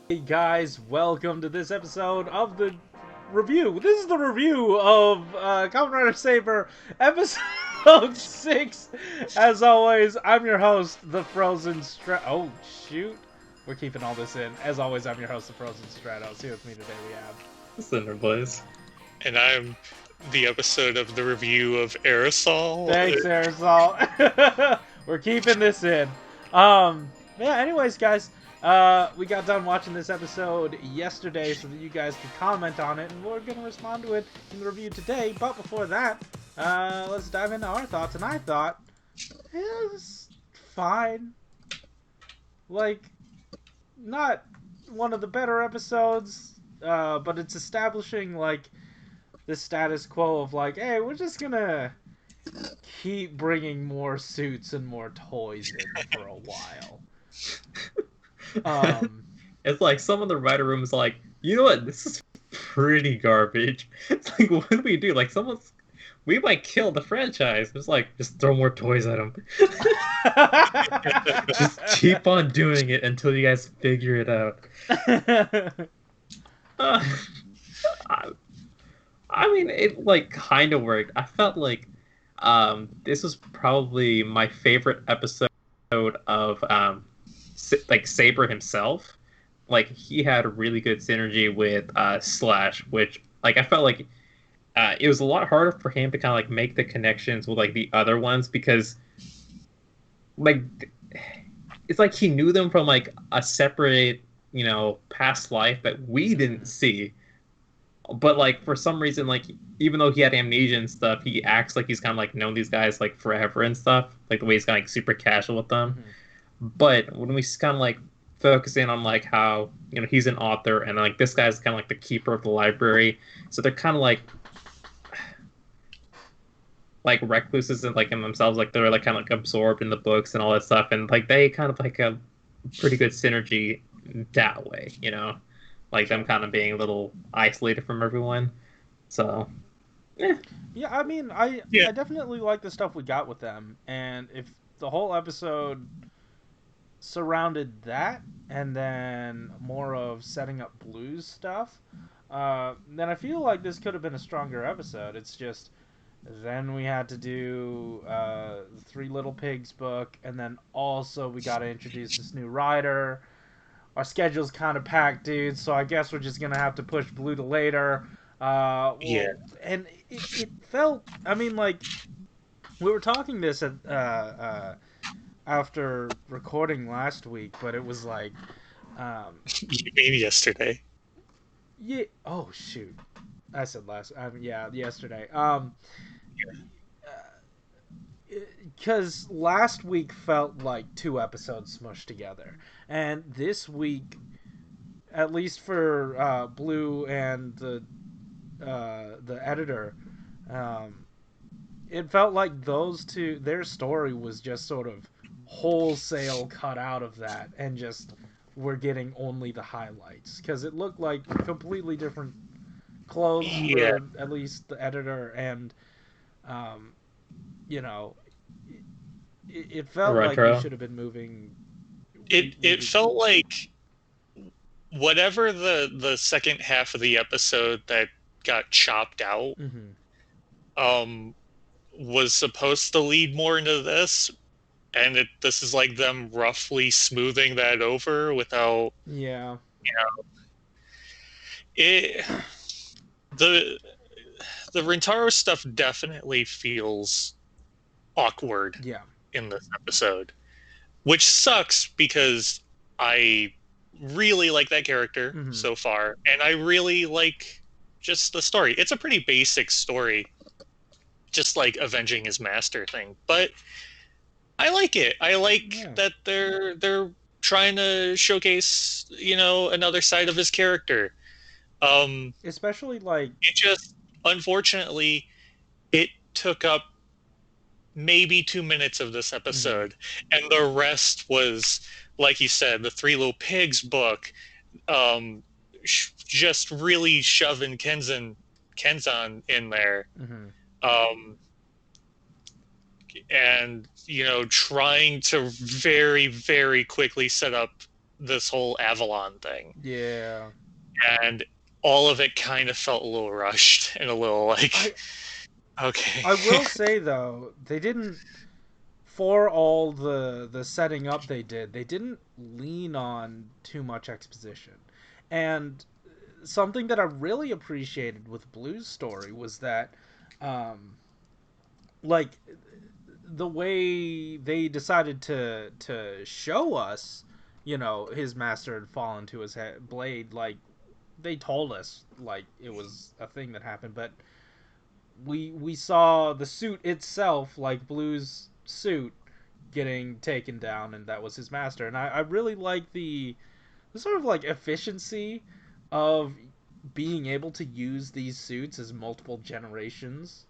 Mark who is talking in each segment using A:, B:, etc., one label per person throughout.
A: Hey guys, welcome to this episode of the review. This is the review of Kamen Rider Saber episode 6. As always, I'm your host, the Frozen Oh, shoot. We're keeping all this in. As always, I'm your host, the Frozen Stratos. Here with me today we have...
B: Cinder Blaze.
C: And I'm the episode of the review of Aresol.
A: Thanks, Aresol. We're keeping this in. Anyways, guys, we got done watching this episode yesterday so that you guys could comment on it, and we're going to respond to it in the review today. But before that, let's dive into our thoughts. And I thought it was fine. Like, not one of the better episodes, but it's establishing, like, the status quo of, like, hey, we're just gonna keep bringing more suits and more toys in for a while.
B: It's like some of the writer room is like, you know what, this is pretty garbage. It's like, what do we do? Like, we might kill the franchise. It's like, just throw more toys at them. Just keep on doing it until you guys figure it out. I mean, it like kind of worked. I felt like this was probably my favorite episode of like Saber himself. Like he had a really good synergy with Slash, which like I felt like it was a lot harder for him to kind of like make the connections with like the other ones because like it's like he knew them from like a separate past life that we didn't see. But like for some reason, like even though he had amnesia and stuff, he acts like he's kind of like known these guys like forever and stuff. Like the way he's kind of like super casual with them. Mm-hmm. But when we kind of like focus in on like how he's an author and like this guy's kind of like the keeper of the library, so they're kind of like recluses and like in themselves, like they're like kind of like absorbed in the books and all that stuff, and like they kind of like a pretty good synergy that way, like them kind of being a little isolated from everyone. So
A: yeah, I mean, I definitely like the stuff we got with them, and if the whole episode surrounded that and then more of setting up Blue's stuff, then I feel like this could have been a stronger episode. It's just then we had to do the Three Little Pigs book, and then also we got to introduce this new rider. Our schedule's kind of packed, dude, so I guess we're just gonna have to push Blue to later.
C: Yeah.
A: And it felt, I mean, like, we were talking this at, after recording last week, but it was like...
C: You mean yesterday?
A: Yeah, oh, shoot. I said last, yeah, yesterday. Because last week felt like two episodes smushed together, and this week, at least for Blue and the editor, it felt like those two, their story was just sort of wholesale cut out of that, and just we're getting only the highlights because it looked like completely different clothes for at least the editor, and it felt like we should have been moving.
C: It felt like whatever the second half of the episode that got chopped out was supposed to lead more into this, and this is like them roughly smoothing that over without the Rintaro stuff definitely feels awkward in this episode, which sucks because I really like that character so far, and I really like just the story. It's a pretty basic story, just like avenging his master thing, but I like it. I like that they're trying to showcase, another side of his character.
A: Especially like
C: it just, unfortunately, it took up maybe 2 minutes of this episode, and the rest was, like you said, the Three Little Pigs book, just really shoving Kenzan in there, and trying to very, very quickly set up this whole Avalon thing.
A: Yeah.
C: And all of it kind of felt a little rushed and a little like, okay.
A: I will say though, they didn't, for all the setting up they didn't lean on too much exposition. And something that I really appreciated with Blue's story was that, like, the way they decided to show us, his master had fallen to his blade. Like, they told us like it was a thing that happened, but we saw the suit itself, like Blue's suit, getting taken down, and that was his master. And I really like the sort of like efficiency of being able to use these suits as multiple generations.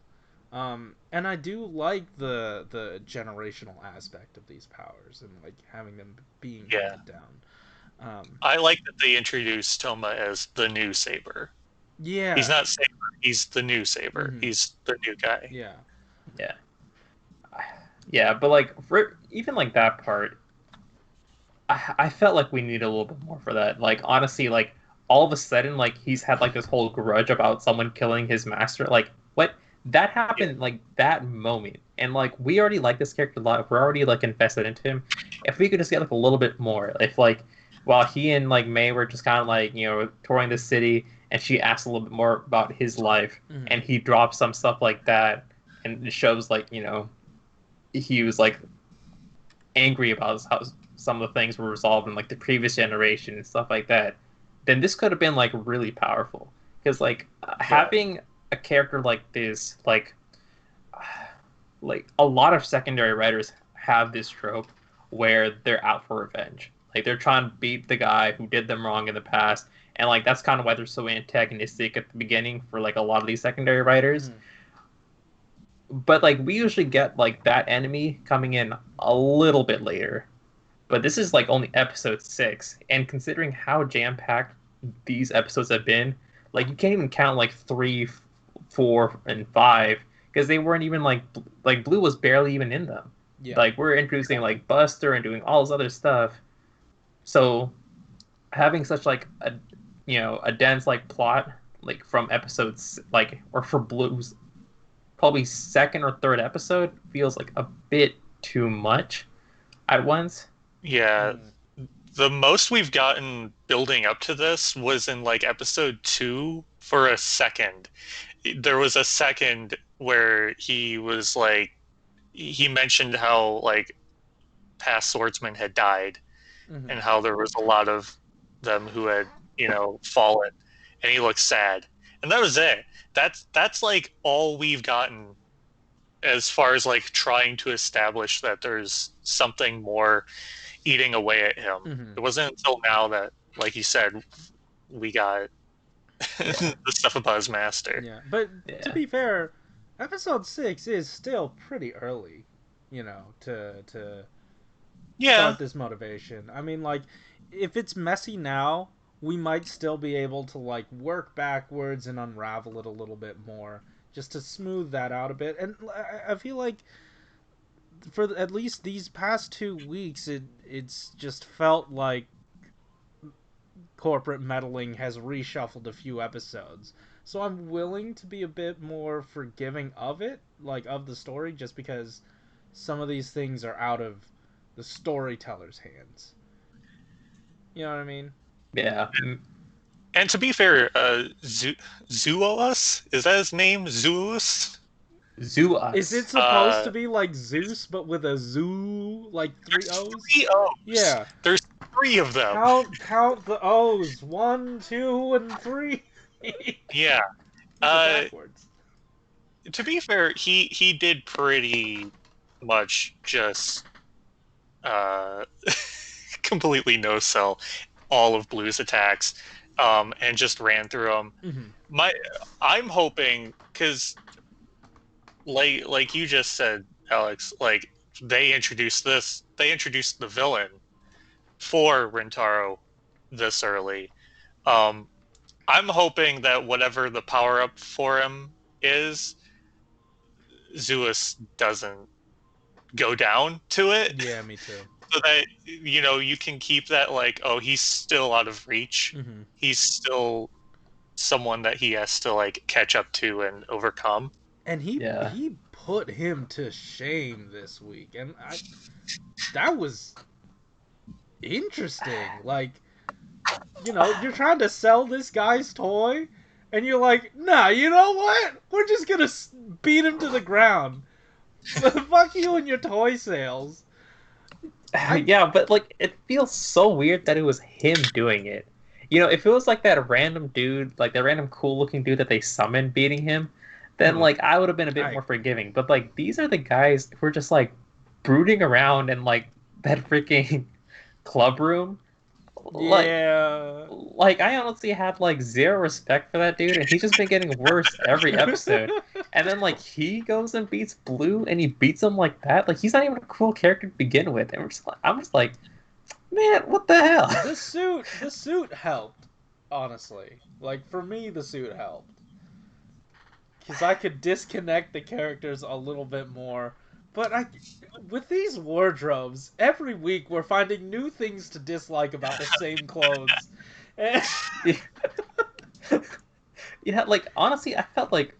A: And I do like the generational aspect of these powers and like having them being handed down.
C: I like that they introduced Toma as the new Saber.
A: Yeah,
C: he's not Saber; he's the new Saber. Mm-hmm. He's the new guy.
B: Yeah. But like for even like that part, I felt like we needed a little bit more for that. Like honestly, like all of a sudden, like he's had like this whole grudge about someone killing his master. Like what? That happened like that moment, and like we already like this character a lot. We're already like invested into him. If we could just get like a little bit more, if like while he and like May were just kind of like touring the city, and she asks a little bit more about his life, and he drops some stuff like that, and it shows like he was like angry about how some of the things were resolved in like the previous generation and stuff like that. Then this could have been like really powerful because like having a character like this, like a lot of secondary writers have this trope where they're out for revenge. Like they're trying to beat the guy who did them wrong in the past, and like that's kind of why they're so antagonistic at the beginning for like a lot of these secondary writers. But like we usually get like that enemy coming in a little bit later. But this is like only episode 6, and considering how jam-packed these episodes have been, like you can't even count like 3, 4, and 5 because they weren't even like Blue was barely even in them. Like we're introducing like Buster and doing all this other stuff. So having such like a dense like plot like from episodes like or for Blue's probably second or third episode feels like a bit too much at once.
C: Yeah. The most we've gotten building up to this was in like episode 2 for a second. There was a second where he was like, he mentioned how like past swordsmen had died and how there was a lot of them who had, fallen, and he looked sad. And that was it. That's like all we've gotten as far as like trying to establish that there's something more eating away at him. It wasn't until now that, like you said, we got the stuff about his master.
A: Yeah, but to be fair, episode 6 is still pretty early, to start this motivation. I mean, like, if it's messy now, we might still be able to like work backwards and unravel it a little bit more, just to smooth that out a bit. And I feel like for at least these past 2 weeks, it's just felt like corporate meddling has reshuffled a few episodes. So I'm willing to be a bit more forgiving of it, like of the story, just because some of these things are out of the storyteller's hands. You know what I mean?
B: Yeah.
C: And to be fair, Zooos, is that his name? Zooos?
B: Zooos.
A: Is it supposed to be like Zeus, but with a zoo, like 3 O's?
C: 3 O's.
A: Yeah.
C: There's 3 of them.
A: Count the O's. 1, 2, and 3.
C: Yeah.
A: Backwards.
C: To be fair, he did pretty much just completely no-sell all of Blue's attacks, and just ran through them. I'm hoping, because like you just said, Alex, like they introduced the villain for Rintaro this early. I'm hoping that whatever the power-up for him is, Zeus doesn't go down to it.
A: Yeah, me too.
C: so that you can keep that like, oh, he's still out of reach.
A: Mm-hmm.
C: He's still someone that he has to like catch up to and overcome.
A: And he put him to shame this week, and that was interesting. Like, you're trying to sell this guy's toy, and you're like, nah, you know what? We're just gonna beat him to the ground. Fuck you and your toy sales.
B: Yeah, but like it feels so weird that it was him doing it. If it was like that random dude, like that random cool looking dude that they summoned beating him, then like I would have been a bit more forgiving. But like these are the guys who are just like brooding around in like that freaking club room.
A: Yeah.
B: Like I honestly had like zero respect for that dude, and he's just been getting worse every episode. And then like he goes and beats Blue, and he beats him like that. Like he's not even a cool character to begin with, and I'm just like, man, what the hell?
A: The suit helped, honestly. Like for me, the suit helped because I could disconnect the characters a little bit more. But with these wardrobes, every week we're finding new things to dislike about the same clothes.
B: Yeah, like honestly, I felt like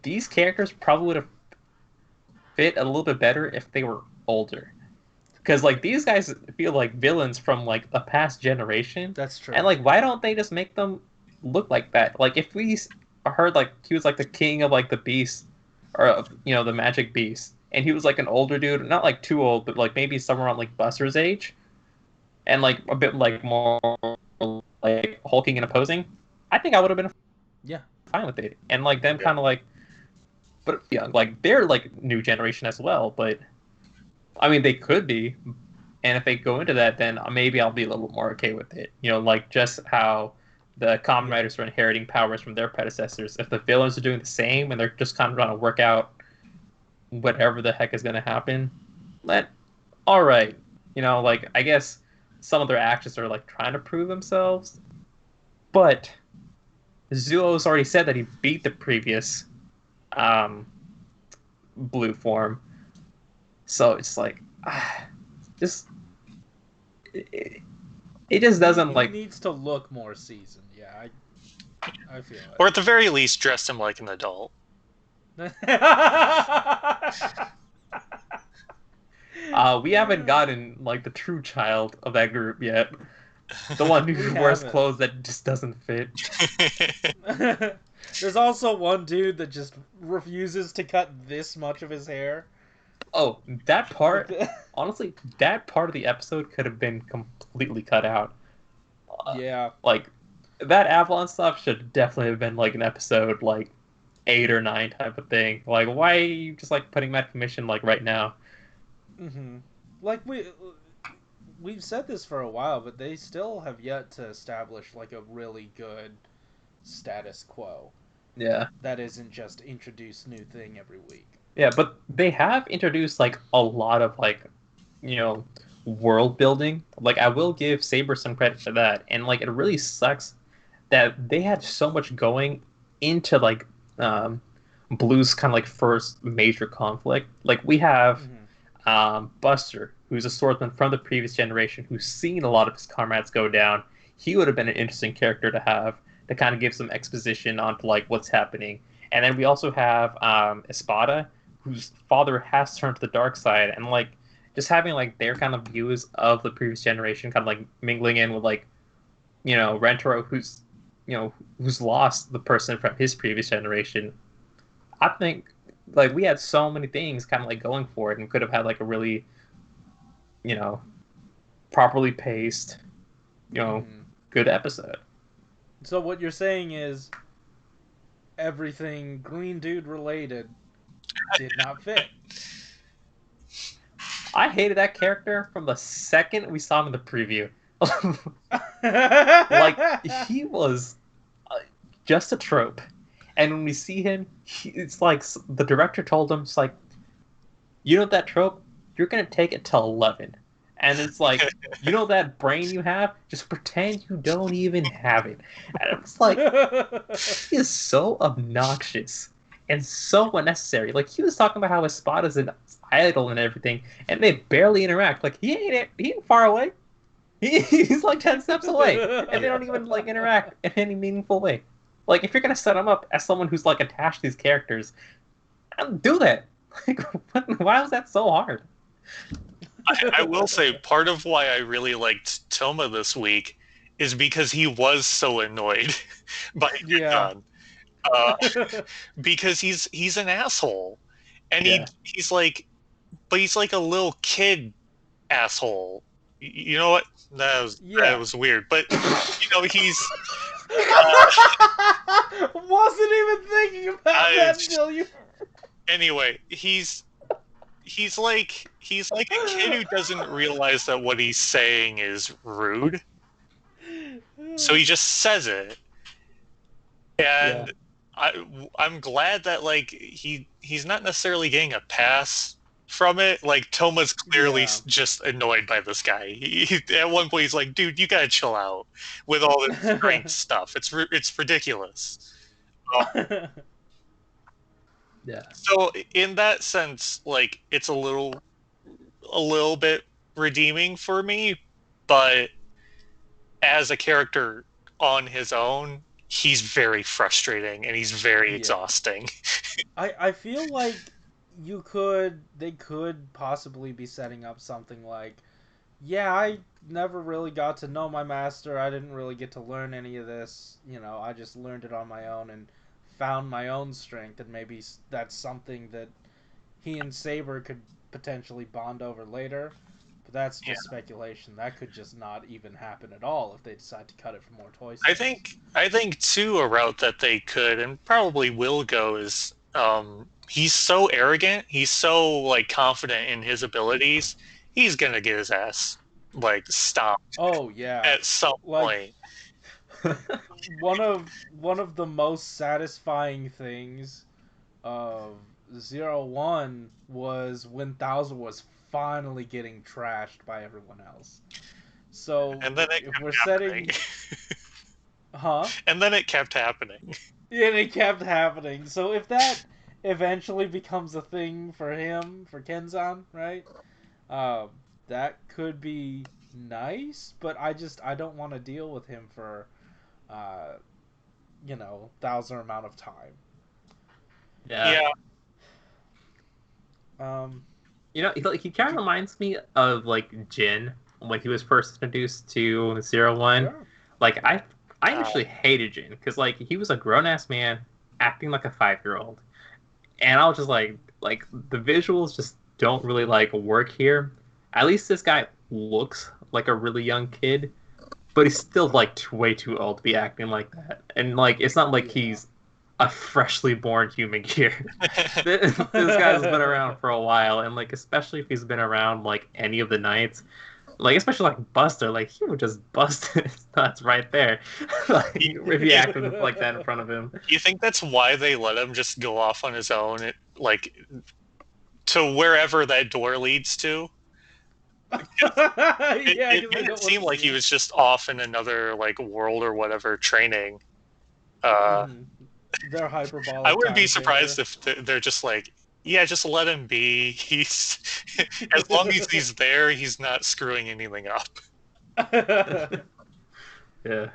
B: these characters probably would have fit a little bit better if they were older. Because like these guys feel like villains from like a past generation.
A: That's true.
B: And like, why don't they just make them look like that? Like if we heard like he was like the king of like the beast, or the magic beast, and he was like an older dude, not like too old, but like maybe somewhere around like Buster's age, and like a bit like more like hulking and opposing, I think I would have been fine with it. And like them kind of like, but yeah, like they're like new generation as well. But I mean, they could be, and if they go into that, then maybe I'll be a little more okay with it. Like just how the Kamen Riders are inheriting powers from their predecessors. If the villains are doing the same and they're just kind of trying to work out whatever the heck is going to happen, all right. Like I guess some of their actions are like trying to prove themselves, but Zuo's already said that he beat the previous Blue form, so it's like just it just doesn't
A: he needs to look more seasoned. Yeah, I feel it.
C: Or at the very least, dress him like an adult.
B: We haven't gotten like the true child of that group yet. The one who wears clothes that just doesn't fit.
A: There's also one dude that just refuses to cut this much of his hair.
B: Oh, that part, honestly, that part of the episode could have been completely cut out.
A: Yeah.
B: Like, that Avalon stuff should definitely have been like an episode like 8 or 9 type of thing. Like, why are you just like putting that commission like right now?
A: Mm-hmm. Like we've said this for a while, but they still have yet to establish like a really good status quo.
B: Yeah.
A: That isn't just introduce new thing every week.
B: Yeah, but they have introduced like a lot of like, world building. Like I will give Saber some credit for that, and like it really sucks that they had so much going into like Blue's kind of like first major conflict. Like we have Buster, who's a swordsman from the previous generation, who's seen a lot of his comrades go down. He would have been an interesting character to have to kind of give some exposition onto like what's happening. And then we also have Espada, whose father has turned to the dark side, and like just having like their kind of views of the previous generation kind of like mingling in with like Rentaro, who's lost the person from his previous generation. I think like we had so many things kind of like going for it, and could have had like a really properly paced good episode.
A: So what you're saying is everything Green Dude related did not fit.
B: I hated that character from the second we saw him in the preview. Like, he was just a trope. And when we see him, it's like the director told him, it's like, that trope? You're going to take it to 11. And it's like, that brain you have? Just pretend you don't even have it. And it's like, he is so obnoxious. and so unnecessary. Like, he was talking about how his spot is an idol and everything, and they barely interact. Like, he ain't far away. He's like 10 steps away, and they don't even like interact in any meaningful way. Like, if you're gonna set him up as someone who's like attached to these characters, do that. Like, why was that so hard?
C: I will say part of why I really liked Toma this week is because he was so annoyed by Gon. Because he's an asshole, and he's like, but he's like a little kid asshole. You know what? That was weird, but you know he's.
A: Wasn't even thinking about that until you.
C: Anyway, he's like a kid who doesn't realize that what he's saying is rude, so he just says it, and I'm glad that like he's not necessarily getting a pass from it. Like, Toma's clearly just annoyed by this guy. He at one point he's like, "Dude, you gotta chill out with all this strength stuff. It's ridiculous." So in that sense, like, it's a little bit redeeming for me, but as a character on his own, he's very frustrating and he's very exhausting.
A: I feel like they could possibly be setting up something like, I never really got to know my master. I didn't really get to learn any of this. You know, I just learned it on my own and found my own strength, and maybe that's something that he and Saber could potentially bond over later. But that's just speculation. That could just not even happen at all if they decide to cut it for more toy sales.
C: I think too, a route that they could and probably will go is he's so arrogant, he's so like confident in his abilities, he's gonna get his ass like stomped. At some point.
A: One of the most satisfying things of 01 was when Thouser was finally getting trashed by everyone else. So
C: and then if we're setting and then it kept happening.
A: And it kept happening. So if that eventually becomes a thing for him, for Kenzan, right? That could be nice, but I don't want to deal with him for Thouser amount of time.
B: He kind of reminds me of like Jin when he was first introduced to 01. Sure. Like, I actually hated Jin because like he was a grown ass man acting like a 5-year-old, and I was just like the visuals just don't really like work here. At least this guy looks like a really young kid, but he's still like way too old to be acting like that. And like, it's not like he's a freshly born human here. This guy's been around for a while, and like, especially if he's been around like any of the knights, like especially like Buster, like he would just bust his nuts right there. Like, if he acted like that in front of him.
C: You think that's why they let him just go off on his own, like to wherever that door leads to? It made it seem like he was just off in another like world or whatever training.
A: They're hyperbolic.
C: I wouldn't be surprised if they're just like, just let him be. He's as long as he's there, he's not screwing anything up.
A: Do you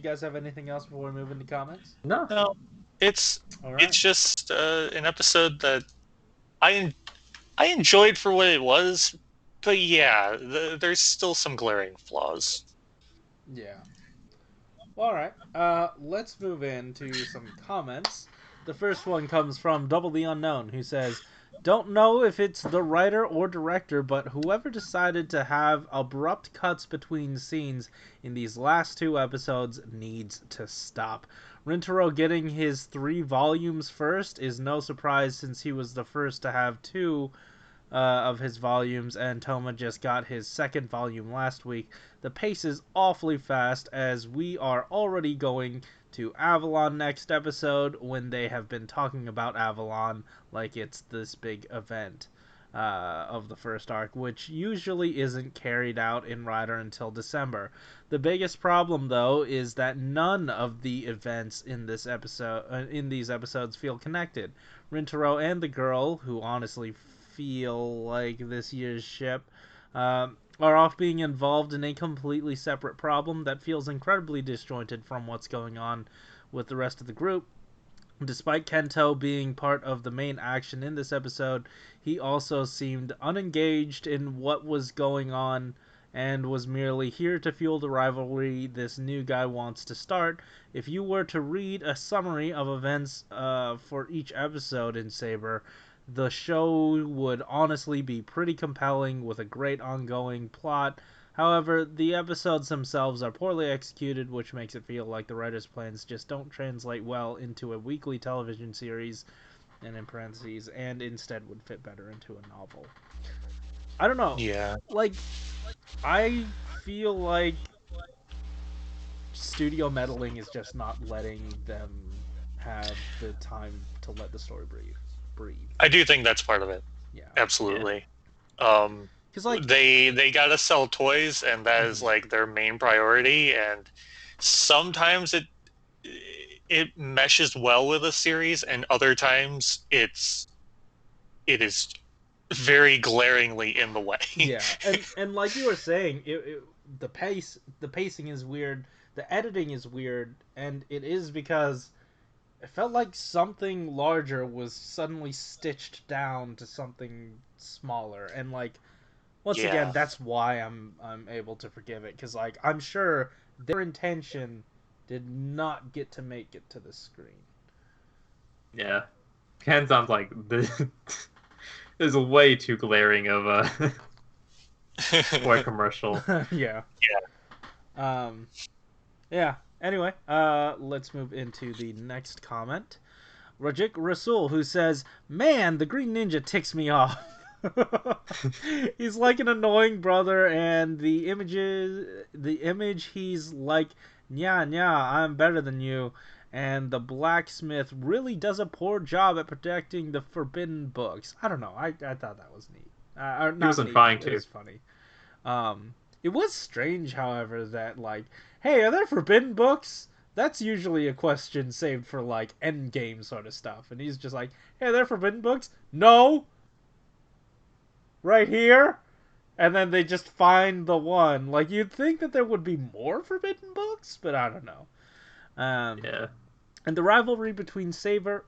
A: guys have anything else before we move into comments?
C: No. It's just an episode that I enjoyed for what it was, but there's still some glaring flaws.
A: Yeah. All right. Let's move into some comments. The first one comes from Double the Unknown, who says, "Don't know if it's the writer or director, but whoever decided to have abrupt cuts between scenes in these last 2 episodes needs to stop. Rintaro getting his 3 volumes first is no surprise since he was the first to have 2 of his volumes, and Toma just got his 2nd volume last week. The pace is awfully fast, as we are already going to Avalon next episode when they have been talking about Avalon like it's this big event. of the first arc, which usually isn't carried out in Rider until December. The biggest problem, though, is that none of the events in these episodes feel connected. Rintaro and the girl, who honestly feel like this year's ship, are off being involved in a completely separate problem that feels incredibly disjointed from what's going on with the rest of the group. Despite Kento being part of the main action in this episode, he also seemed unengaged in what was going on and was merely here to fuel the rivalry this new guy wants to start. If you were to read a summary of events for each episode in Saber, the show would honestly be pretty compelling with a great ongoing plot. However, the episodes themselves are poorly executed, which makes it feel like the writer's plans just don't translate well into a weekly television series, and in parentheses, and instead would fit better into a novel. I don't know.
C: Yeah.
A: Like, I feel like studio meddling is just not letting them have the time to let the story breathe.
C: I do think that's part of it.
A: Yeah.
C: Absolutely.
A: Because like
C: they gotta sell toys, and that is like their main priority. And sometimes it meshes well with a series, and other times it is very glaringly in the way.
A: Yeah, and like you were saying, the pacing is weird, the editing is weird, and it is because it felt like something larger was suddenly stitched down to something smaller, and like once again, that's why I'm able to forgive it, because like I'm sure their intention did not get to make it to the screen.
B: Yeah, Ken sounds like this is way too glaring of a for a commercial.
A: Yeah. Yeah. Anyway, let's move into the next comment. Rajik Rasul, who says, "Man, the Green Ninja ticks me off. He's like an annoying brother, and the image he's like, nya, I'm better than you, and the blacksmith really does a poor job at protecting the forbidden books." I don't know. I thought that was neat.
B: He wasn't trying to.
A: It was funny. It was strange, however, that like, hey, are there forbidden books? That's usually a question saved for like endgame sort of stuff, and he's just like, hey, are there forbidden books? No. Right here? And then they just find the one. Like, you'd think that there would be more forbidden books, but I don't know.
B: Yeah.
A: And the rivalry between Saber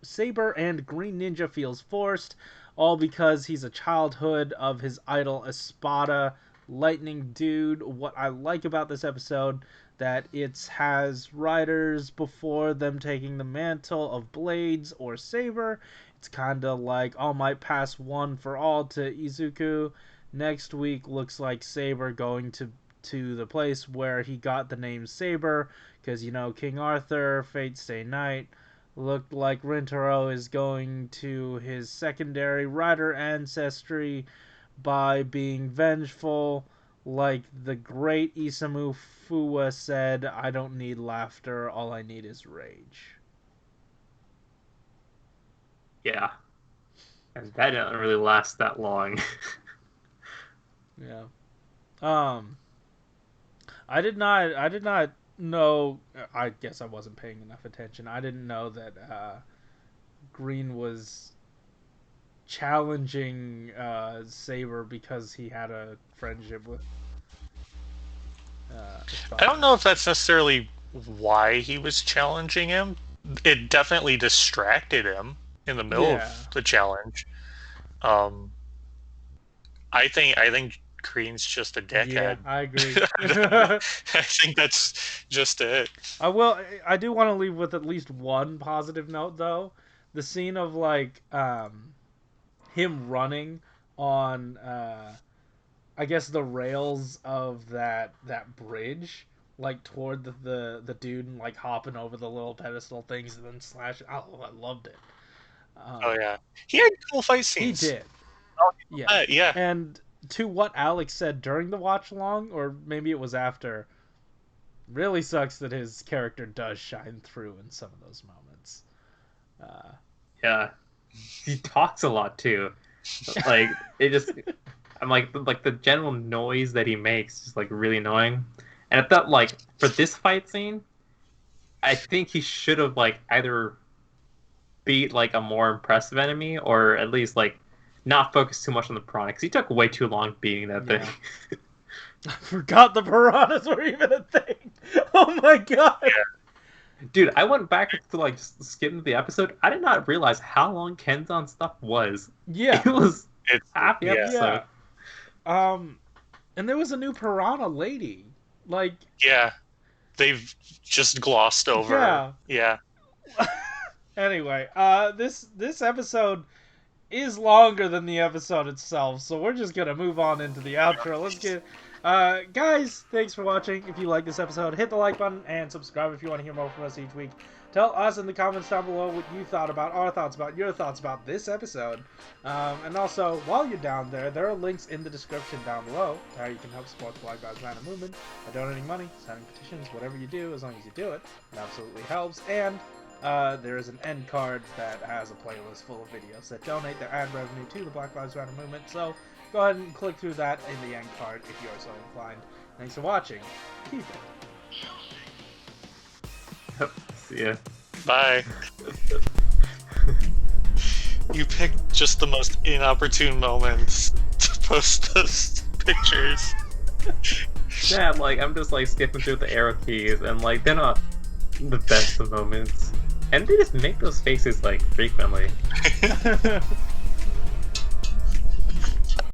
A: and Green Ninja feels forced, all because he's a childhood of his idol Espada, Lightning Dude. What I like about this episode, that it has riders before them taking the mantle of Blades or Saber. It's kind of like All Might pass one for all to Izuku. Next week looks like Saber going to the place where he got the name Saber, because, you know, King Arthur, Fate Stay Night. Looked like Rintaro is going to his secondary rider ancestry by being vengeful. Like the great Isamu Fuwa said, I don't need laughter, all I need is rage.
B: Yeah. And that didn't really last that long.
A: Yeah. I did not know, I guess I wasn't paying enough attention. I didn't know that Green was challenging Saber because he had a friendship with
C: I don't know if that's necessarily why he was challenging him. It definitely distracted him in the middle of the challenge. I think Green's just a dickhead.
A: Yeah, I agree.
C: I think that's just it.
A: I do want to leave with at least one positive note, though. The scene of like him running on I guess the rails of that bridge, like toward the dude, and like hopping over the little pedestal things and then slashing. Oh, I loved it.
C: Oh yeah, he had cool fight scenes.
A: He did.
C: Oh,
A: Yeah.
C: yeah.
A: And to what Alex said during the watch along, or maybe it was after, really sucks that his character does shine through in some of those moments.
B: Yeah. He talks a lot too. Like it just, I'm like the general noise that he makes is like really annoying. And I thought like for this fight scene, I think he should have like either beat like a more impressive enemy or at least like not focus too much on the piranha because he took way too long beating that thing.
A: I forgot the piranhas were even a thing. Oh my god.
C: Yeah.
B: Dude, I went back to like just skim the episode. I did not realize how long Kenzan stuff was.
A: Yeah.
B: It's half the
C: yeah.
B: episode.
A: Yeah. And there was a new piranha lady. Like,
C: yeah, they've just glossed over. Yeah.
A: Anyway, this episode is longer than the episode itself, so we're just gonna move on into the outro. Let's get, guys, thanks for watching. If you like this episode, hit the like button and subscribe if you want to hear more from us each week. Tell us in the comments down below what you thought about our thoughts about your thoughts about this episode. And also, while you're down there, there are links in the description down below to how you can help support the Black Lives Matter movement by donating money, signing petitions, whatever you do, as long as you do it. It absolutely helps. And there is an end card that has a playlist full of videos that donate their ad revenue to the Black Lives Matter movement. So go ahead and click through that in the end card if you are so inclined. Thanks for watching. Keep it.
B: Yep. See ya.
C: Bye. You picked just the most inopportune moments to post those pictures.
B: Yeah, like I'm just like skipping through the arrow keys and like they're not the best of moments. And they just make those faces like frequently.